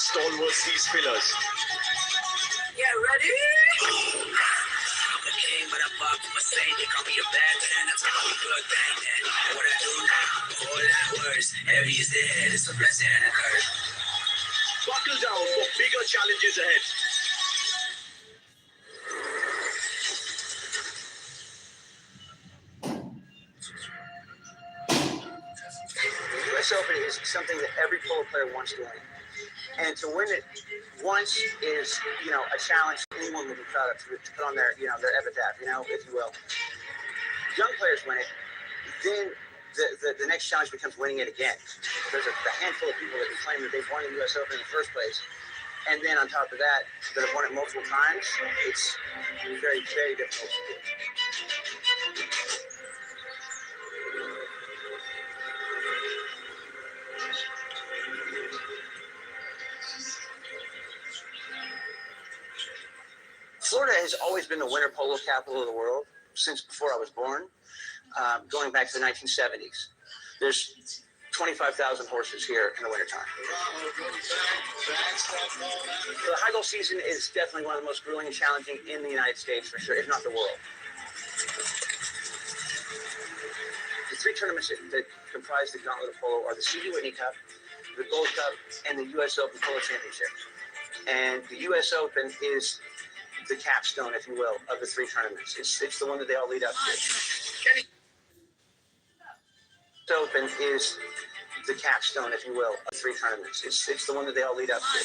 stalwart these pillars. Yeah, ready? I'm the king, but I fuck with my saint. They call me a bad man. That's how we good bang then. And what I do now, a whole lot worse. Heavy is the head, it's a blessing and a curse. Buckle down for bigger challenges ahead. The U.S. Open is something that every polo player wants to win. And to win it once is, a challenge anyone would be proud of to put on their, their epitaph, if you will. Young players win it, then the next challenge becomes winning it again. There's a handful of people that can claim that they've won the U.S. Open in the first place. And then on top of that have won it multiple times. It's very, very difficult to do. Florida has always been the winter polo capital of the world since before I was born, going back to the 1970s. There's 25,000 horses here in the wintertime. So the high goal season is definitely one of the most grueling and challenging in the United States, for sure, if not the world. The three tournaments that comprise the Gauntlet of Polo are the C.D. Whitney Cup, the Gold Cup, and the U.S. Open Polo Championship. And the U.S. Open is the capstone, if you will, of the three tournaments. It's the one that they all lead up to. The Open is the capstone, if you will, of three tournaments. It's the one that they all lead up to.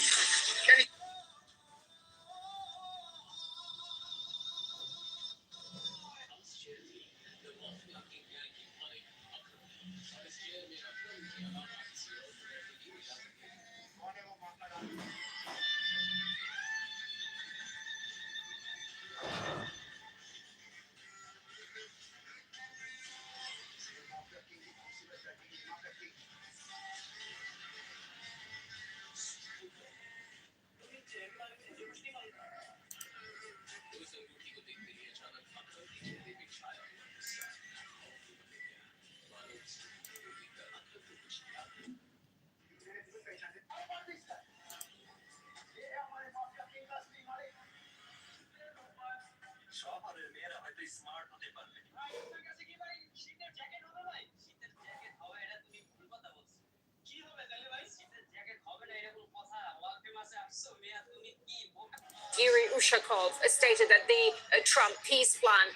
Yuri Ushakov stated that the Trump peace plan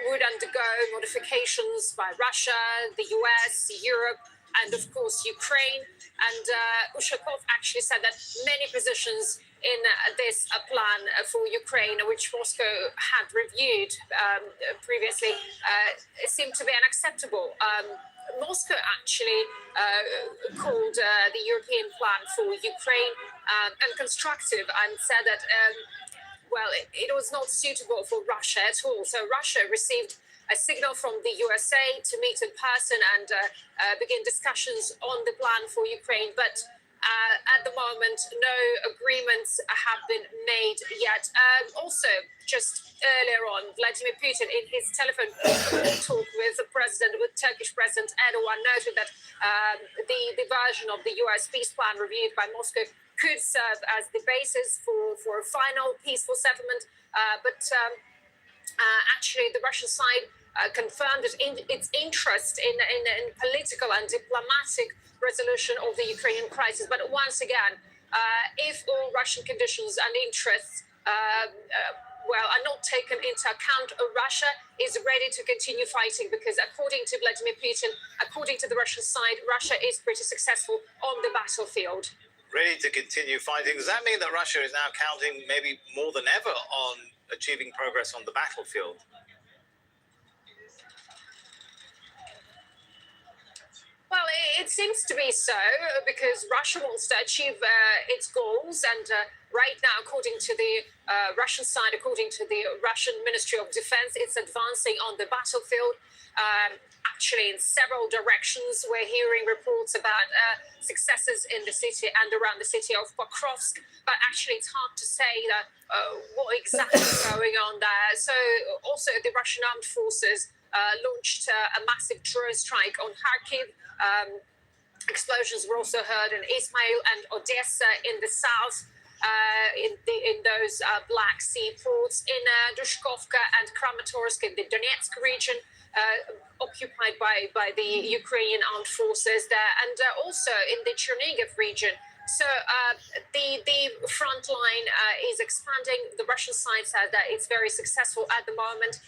would undergo modifications by Russia, the US, Europe, and of course Ukraine. And Ushakov actually said that many positions in this plan for Ukraine, which Moscow had reviewed previously, seemed to be unacceptable. Moscow actually called the European plan for Ukraine unconstructive and said that, it was not suitable for Russia at all. So Russia received a signal from the USA to meet in person and begin discussions on the plan for Ukraine. But at the moment, no agreements have been made yet. Also, just earlier on, Vladimir Putin, in his telephone talk with Turkish President Erdogan, noted that the version of the US peace plan reviewed by Moscow could serve as the basis for a final peaceful settlement. But actually, the Russian side confirmed its interest in political and diplomatic resolution of the Ukrainian crisis. But once again, if all Russian conditions and interests are not taken into account, Russia is ready to continue fighting because according to Vladimir Putin, according to the Russian side, Russia is pretty successful on the battlefield. Ready to continue fighting. Does that mean that Russia is now counting maybe more than ever on achieving progress on the battlefield? Well, it seems to be so because Russia wants to achieve its goals. And right now, according to the Russian side, according to the Russian Ministry of Defense, it's advancing on the battlefield. Actually, in several directions, we're hearing reports about successes in the city and around the city of Pokrovsk. But actually, it's hard to say that what exactly is going on there. So also the Russian armed forces launched a massive drone strike on Kharkiv. Explosions were also heard in Ismail and Odessa in the south, in those Black Sea ports, in Dushkovka and Kramatorsk in the Donetsk region, occupied by the Ukrainian armed forces there, and also in the Chernihiv region. So the front line is expanding. The Russian side said that it's very successful at the moment.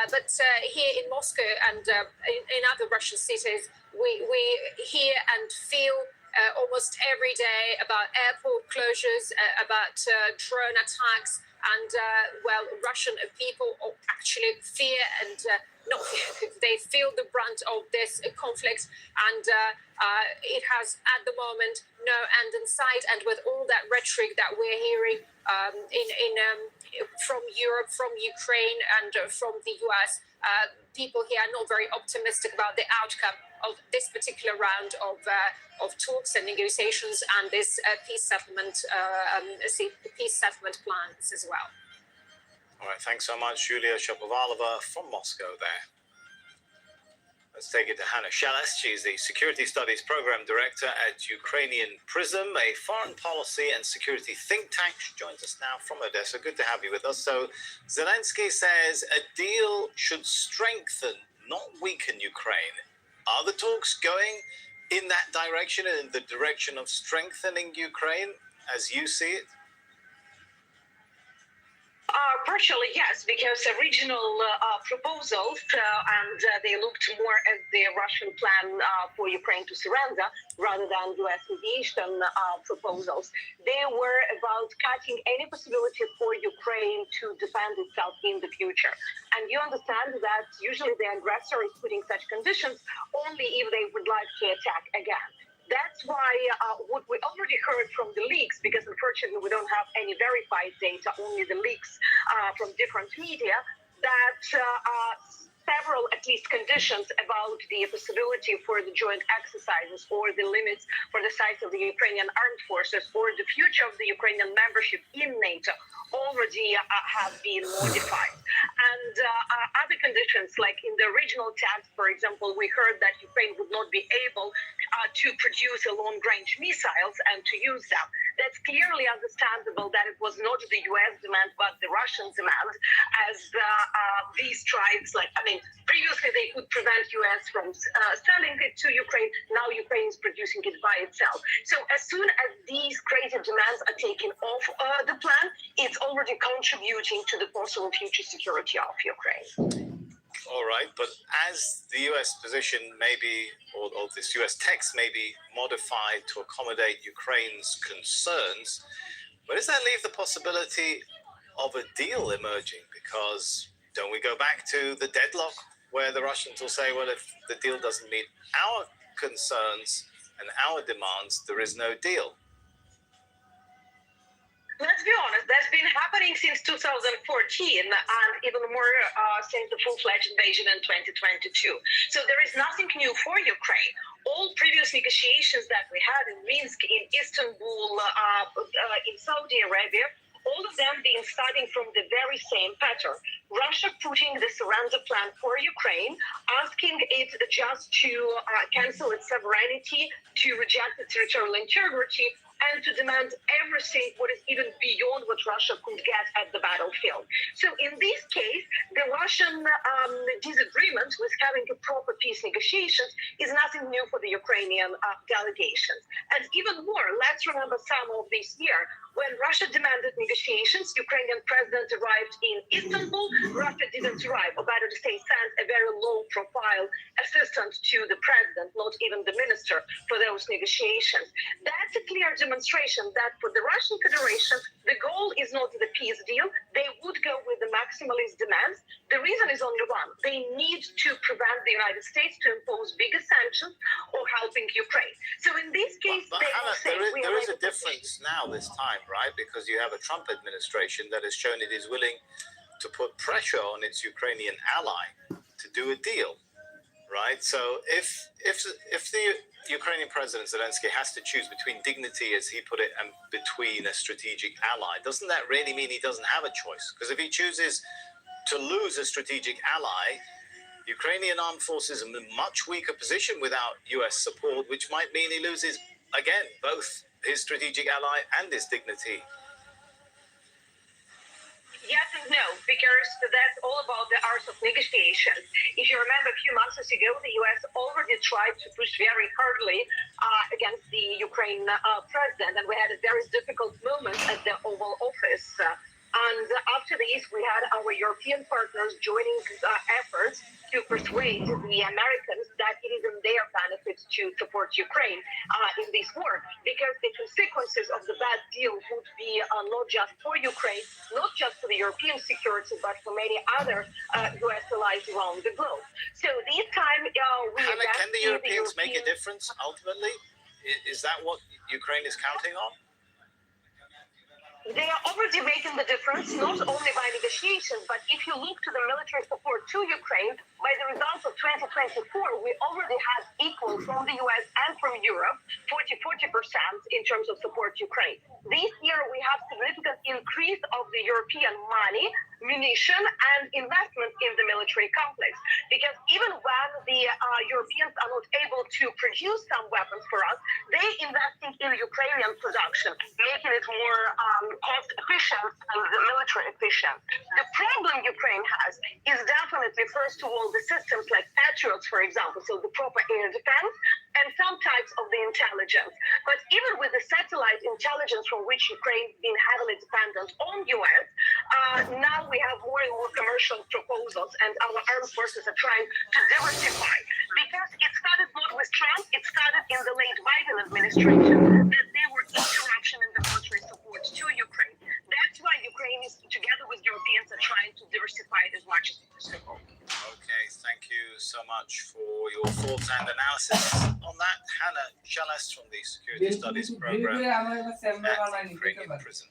But here in Moscow and in other Russian cities, we hear and feel almost every day about airport closures, about drone attacks, and well, Russian people actually fear and not fear, they feel the brunt of this conflict, and it has at the moment no end in sight. And with all that rhetoric that we're hearing from Europe, from Ukraine, and from the US, people here are not very optimistic about the outcome of this particular round of talks and negotiations, and this peace settlement plans as well. All right, thanks so much, Julia Shapovalova from Moscow there. Let's take it to Hannah Sheles. She's the Security Studies Program Director at Ukrainian PRISM, a foreign policy and security think tank. She joins us now from Odessa. Good to have you with us. So Zelensky says a deal should strengthen, not weaken Ukraine. Are the talks going in that direction, in the direction of strengthening Ukraine, as you see it? Partially, yes, because original proposals, and they looked more at the Russian plan for Ukraine to surrender rather than US mediation proposals. They were about cutting any possibility for Ukraine to defend itself in the future. And you understand that usually the aggressor is putting such conditions only if they would like to attack again. That's why what we already heard from the leaks, because unfortunately we don't have any verified data, only the leaks from different media, that several, at least, conditions about the possibility for the joint exercises or the limits for the size of the Ukrainian armed forces or the future of the Ukrainian membership in NATO already have been modified. And other conditions, like in the original text, for example, we heard that Ukraine would not be able to produce a long-range missiles and to use them. That's clearly understandable that it was not the US demand, but the Russian demand, as these tribes, previously they could prevent US from selling it to Ukraine. Now Ukraine is producing it by itself. So as soon as these crazy demands are taken off the plan, it's already contributing to the possible future security of Ukraine. All right, but as the US position may be, or this US text may be modified to accommodate Ukraine's concerns, where does that leave the possibility of a deal emerging? Because don't we go back to the deadlock where the Russians will say, well, if the deal doesn't meet our concerns and our demands, there is no deal? Let's be honest, that's been happening since 2014 and even more since the full-fledged invasion in 2022. So there is nothing new for Ukraine. All previous negotiations that we had in Minsk, in Istanbul, in Saudi Arabia, all of them being starting from the very same pattern. Russia putting the surrender plan for Ukraine, asking it just to cancel its sovereignty, to reject its territorial integrity, and to demand everything what is even beyond what Russia could get at the battlefield. So in this case, the Russian disagreement with having a proper peace negotiations is nothing new for the Ukrainian delegations. And even more, let's remember summer of this year, when Russia demanded negotiations, Ukrainian president arrived in Istanbul. Russia didn't arrive. Or better to say, sent a very low-profile assistant to the president, not even the minister, for those negotiations. That's a clear demonstration that for the Russian Federation, the goal is not the peace deal. They would go with the maximalist demands. The reason is only one. They need to prevent the United States to impose bigger sanctions or helping Ukraine. So in this case, but they Hannah, will say there is a difference now this time, right? Because you have a Trump administration that has shown it is willing to put pressure on its Ukrainian ally to do a deal, right? So if the Ukrainian President Zelensky has to choose between dignity, as he put it, and between a strategic ally, doesn't that really mean he doesn't have a choice? Because if he chooses to lose a strategic ally, Ukrainian armed forces are in a much weaker position without US support, which might mean he loses, again, both his strategic ally and his dignity. Yes and no, because that's all about the art of negotiations. If you remember, a few months ago, the U.S. already tried to push very hardly against the Ukraine president, and we had a very difficult moment at the Oval Office. And after this, we had our European partners joining efforts to persuade the Americans that it is in their benefit to support Ukraine in this war, because the consequences of the bad deal would be not just for Ukraine, not just for the European security, but for many other U.S. allies around the globe. So this time, Hannah, can the Europeans make a difference ultimately? Is that what Ukraine is counting on? They are already making the difference, not only by negotiations, but if you look to the military support to Ukraine, by the results of 2024, we already had equal from the US and from Europe, 40% in terms of support to Ukraine. This year, we have significant increase of the European money, munition, and investment in the military complex. Because even when the Europeans are not able to produce some weapons for us, they investing in Ukrainian production, making it more cost efficient and military efficient. The problem Ukraine has is definitely, first of all, the systems like Patriots, for example, so the proper air defense, and some types of the intelligence. But even with the satellite intelligence from which Ukraine has been heavily dependent on US, now we have more and more commercial proposals, and our armed forces are trying to diversify. Because it started not with Trump, it started in the late Biden administration, that there were interruption in the military support to Ukraine. That's why Ukraine is, together with Europeans, are trying to diversify it as much as possible. Okay, thank you so much for your thoughts and analysis on that. Hannah Chalas from the Security Studies Program at the Ukrainian prison.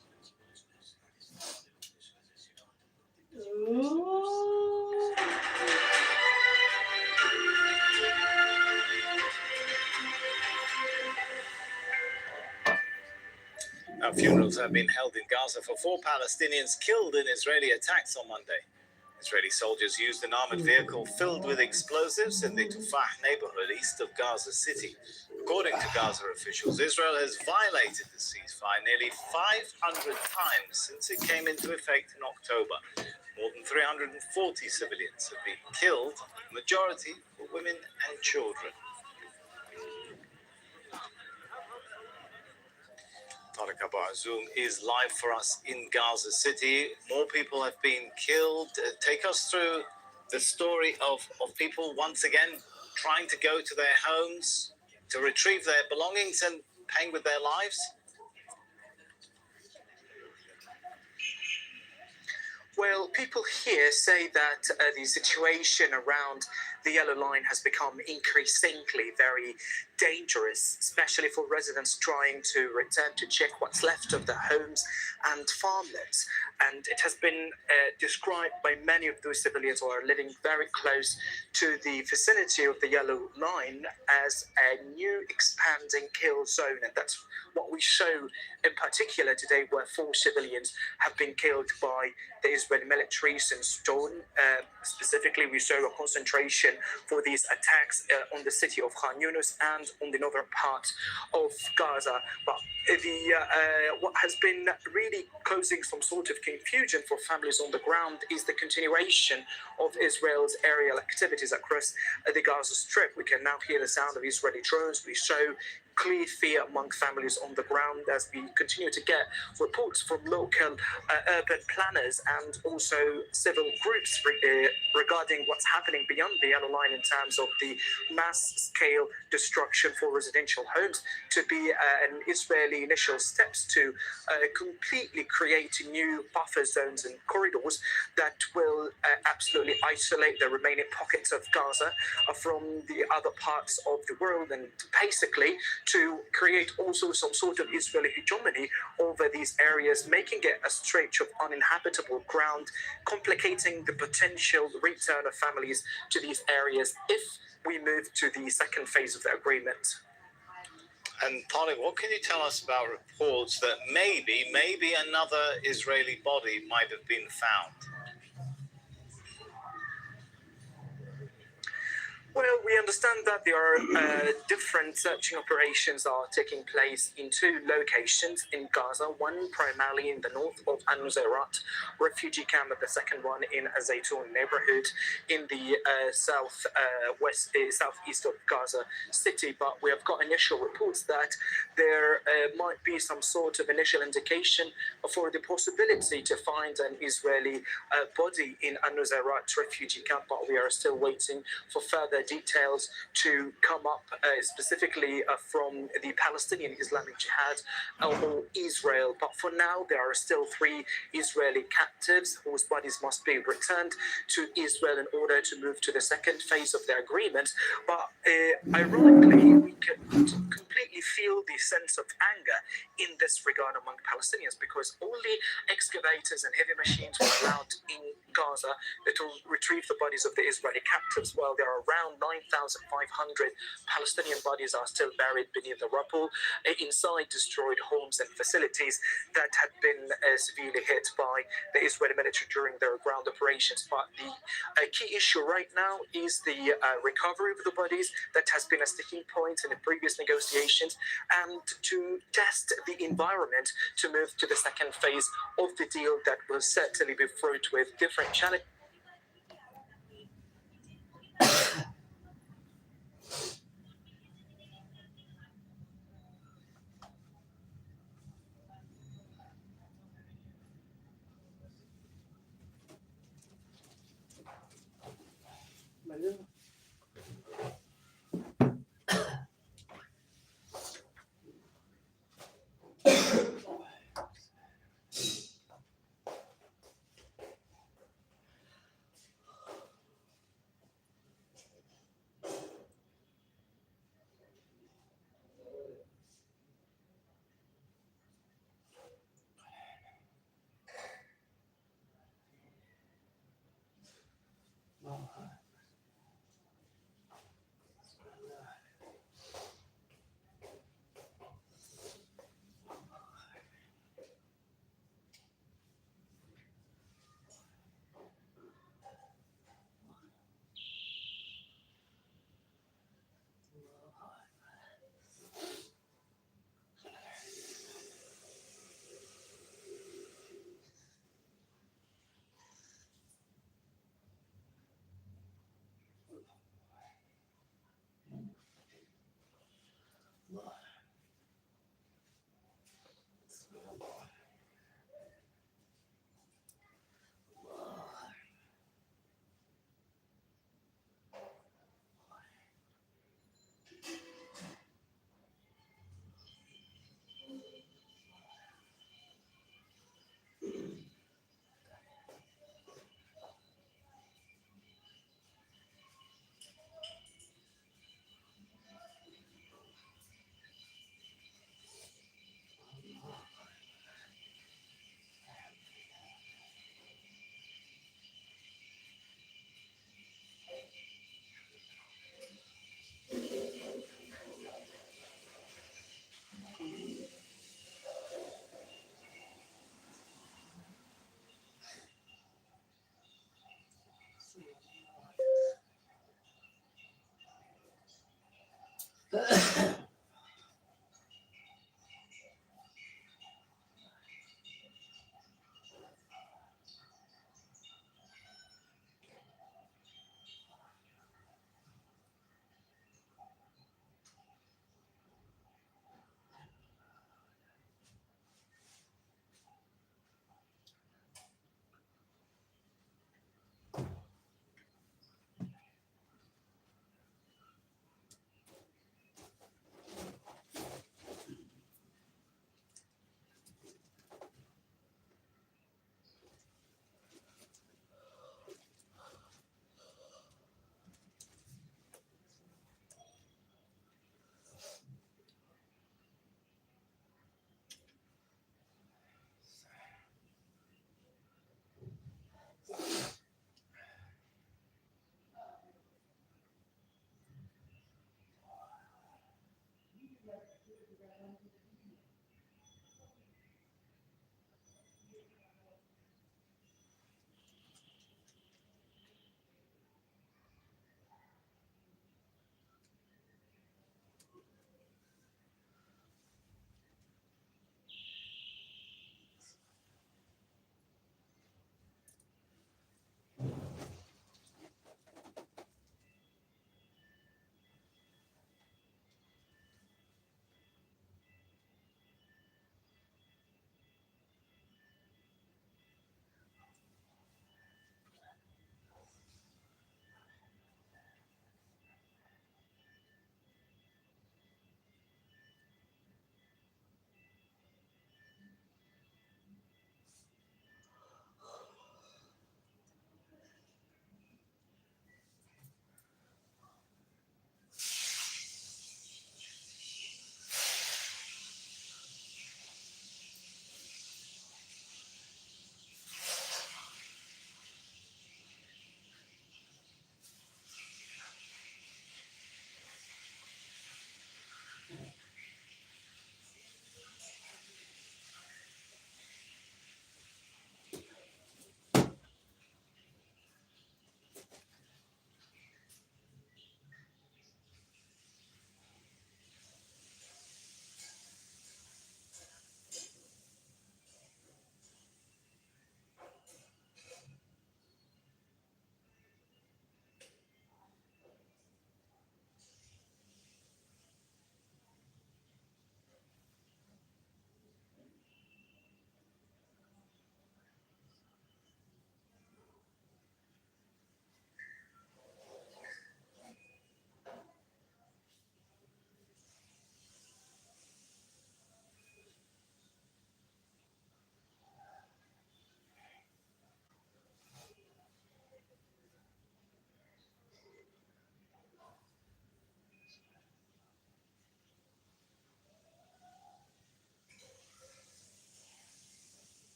Now, funerals have been held in Gaza for 4 Palestinians killed in Israeli attacks on Monday. Israeli soldiers used an armored vehicle filled with explosives in the Tufah neighborhood east of Gaza City. According to Gaza officials, Israel has violated the ceasefire nearly 500 times since it came into effect in October. More than 340 civilians have been killed, the majority were women and children. Tarek Abu Azoum is live for us in Gaza City. More people have been killed. Take us through the story of people once again trying to go to their homes to retrieve their belongings and paying with their lives. Well, people here say that the situation around the yellow line has become increasingly very dangerous, especially for residents trying to return to check what's left of their homes and farmlands. And it has been described by many of those civilians who are living very close to the vicinity of the yellow line as a new expanding kill zone. And that's what we show in particular today, where 4 civilians have been killed by the Israeli military since dawn. Specifically, we saw a concentration for these attacks on the city of Khan Yunis and on the northern part of Gaza. But what has been really causing some sort of confusion for families on the ground is the continuation of Israel's aerial activities across the Gaza Strip. We can now hear the sound of Israeli drones. We show clear fear among families on the ground as we continue to get reports from local urban planners and also civil groups regarding what's happening beyond the yellow line in terms of the mass-scale destruction for residential homes to be an Israeli initial steps to completely create new buffer zones and corridors that will absolutely isolate the remaining pockets of Gaza from the other parts of the world, and basically to create also some sort of Israeli hegemony over these areas, making it a stretch of uninhabitable ground, complicating the potential return of families to these areas if we move to the second phase of the agreement. And Tarek, what can you tell us about reports that maybe another Israeli body might have been found? Well, we understand that there are different searching operations are taking place in two locations in Gaza. One primarily in the north of Al-Nusayrat refugee camp, and the second one in a Zaytun neighborhood in the southeast of Gaza city. But we have got initial reports that there might be some sort of initial indication for the possibility to find an Israeli body in Al-Nusayrat refugee camp. But we are still waiting for further details to come up, specifically from the Palestinian Islamic Jihad or Israel. But for now, there are still 3 Israeli captives whose bodies must be returned to Israel in order to move to the second phase of the agreement. But ironically, we can completely feel the sense of anger in this regard among Palestinians, because only excavators and heavy machines were allowed in Gaza that will retrieve the bodies of the Israeli captives, while there are around 9,500 Palestinian bodies are still buried beneath the rubble inside destroyed homes and facilities that had been severely hit by the Israeli military during their ground operations. But the key issue right now is the recovery of the bodies that has been a sticking point in the previous negotiations, and to test the environment to move to the second phase of the deal that will certainly be fraught with different challenges.